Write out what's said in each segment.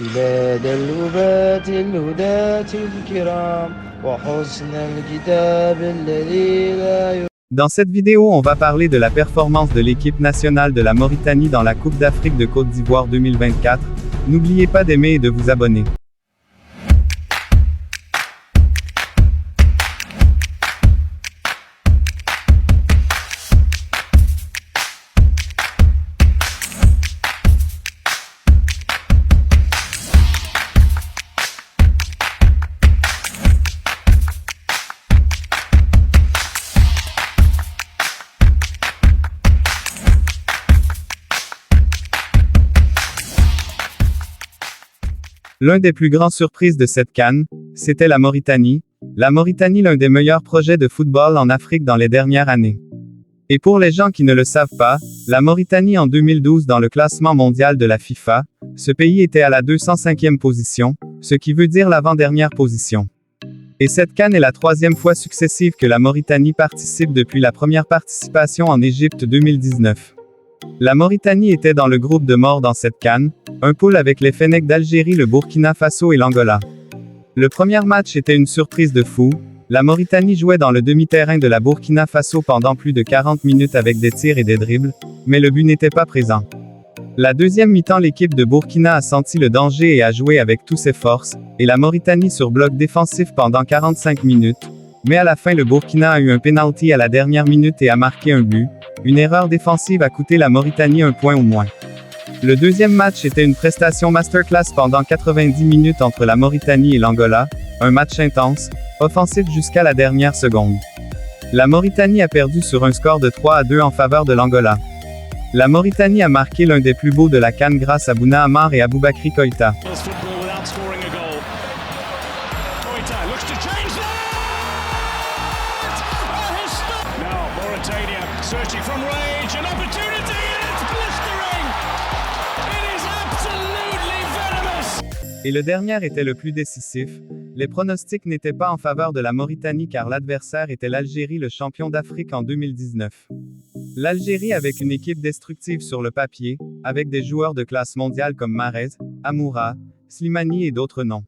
بلاد الأبات الهداة الكرام وحسن الكتاب الذي لا Dans cette vidéo, on va parler de la performance de l'équipe nationale de la Mauritanie dans la Coupe d'Afrique de Côte d'Ivoire 2024. N'oubliez pas d'aimer et de vous abonner. L'un des plus grands surprises de cette CAN, c'était la Mauritanie. La Mauritanie, l'un des meilleurs projets de football en Afrique dans les dernières années. Et pour les gens qui ne le savent pas, la Mauritanie en 2012 dans le classement mondial de la FIFA, ce pays était à la 205e position, ce qui veut dire l'avant-dernière position. Et cette CAN est la troisième fois successive que la Mauritanie participe depuis la première participation en Égypte 2019. La Mauritanie était dans le groupe de mort dans cette CAN, un pool avec les Fennecs d'Algérie, le Burkina Faso et l'Angola. Le premier match était une surprise de fou. La Mauritanie jouait dans le demi-terrain de la Burkina Faso pendant plus de 40 minutes avec des tirs et des dribbles, mais le but n'était pas présent. La deuxième mi-temps, l'équipe de Burkina a senti le danger et a joué avec toutes ses forces, et la Mauritanie sur bloc défensif pendant 45 minutes. Mais à la fin, le Burkina a eu un penalty à la dernière minute et a marqué un but. Une erreur défensive a coûté la Mauritanie un point au moins. Le deuxième match était une prestation masterclass pendant 90 minutes entre la Mauritanie et l'Angola, un match intense, offensif jusqu'à la dernière seconde. La Mauritanie a perdu sur un score de 3-2 en faveur de l'Angola. La Mauritanie a marqué l'un des plus beaux de la CAN grâce à Bouna Amar et Aboubakry Koïta. Searching from rage, an opportunity, and it's blistering! It is absolutely venomous! Et le dernier était le plus décisif. Les pronostics n'étaient pas en faveur de la Mauritanie car l'adversaire était l'Algérie, le champion d'Afrique en 2019. L'Algérie avec une équipe destructive sur le papier, avec des joueurs de classe mondiale comme Mahrez, Amoura, Slimani et d'autres noms.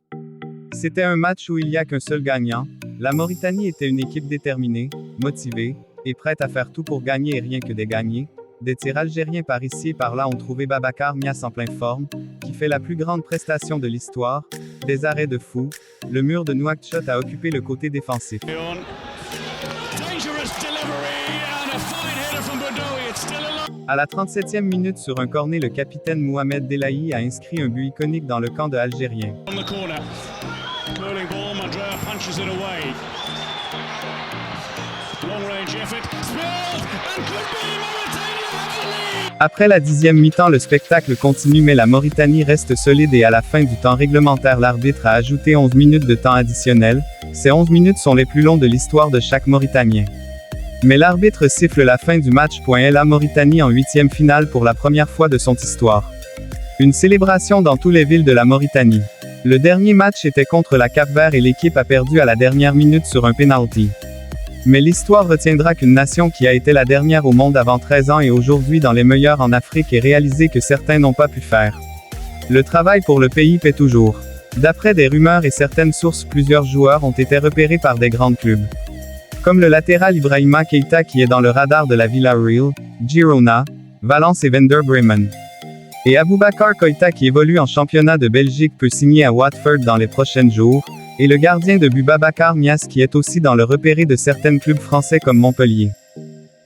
C'était un match où il n'y a qu'un seul gagnant. La Mauritanie était une équipe déterminée, motivée, et prête à faire tout pour gagner et rien que des gagner. Des tirs algériens par ici et par là ont trouvé Babacar Niasse en pleine forme, qui fait la plus grande prestation de l'histoire. Des arrêts de fou. Le mur de Nouakchott a occupé le côté défensif. À la 37e minute sur un corner, le capitaine Mohamed Delahi a inscrit un but iconique dans le camp de algérien. Après la 10e mi-temps, le spectacle continue mais la Mauritanie reste solide et à la fin du temps réglementaire, l'arbitre a ajouté 11 minutes de temps additionnel. Ces 11 minutes sont les plus longs de l'histoire de chaque Mauritanien. Mais l'arbitre siffle la fin du match. La Mauritanie en 8e finale pour la première fois de son histoire. Une célébration dans toutes les villes de la Mauritanie. Le dernier match était contre la Cap-Vert et l'équipe a perdu à la dernière minute sur un penalty. Mais l'histoire retiendra qu'une nation qui a été la dernière au monde avant 13 ans et aujourd'hui dans les meilleurs en Afrique et réalisé que certains n'ont pas pu faire. Le travail pour le pays paie toujours. D'après des rumeurs et certaines sources, plusieurs joueurs ont été repérés par des grands clubs. Comme le latéral Ibrahima Keïta qui est dans le radar de la Villarreal, Girona, Valence et Werder Bremen. Et Aboubakar Koïta qui évolue en championnat de Belgique peut signer à Watford dans les prochains jours. Et le gardien de but Babacar Niasse qui est aussi dans le repéré de certains clubs français comme Montpellier.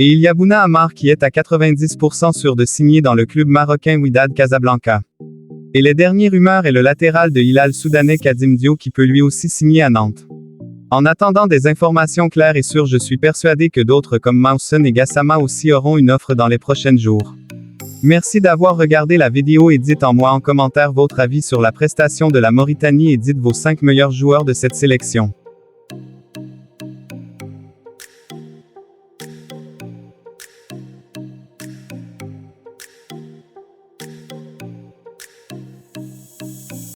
Et il y a Bouna Amar qui est à 90% sûr de signer dans le club marocain Wydad Casablanca. Et les dernières rumeurs est le latéral de Hilal soudanais Kadim Dio qui peut lui aussi signer à Nantes. En attendant des informations claires et sûres, je suis persuadé que d'autres comme Mawson et Gassama aussi auront une offre dans les prochains jours. Merci d'avoir regardé la vidéo et dites-moi en commentaire votre avis sur la prestation de la Mauritanie et dites vos 5 meilleurs joueurs de cette sélection.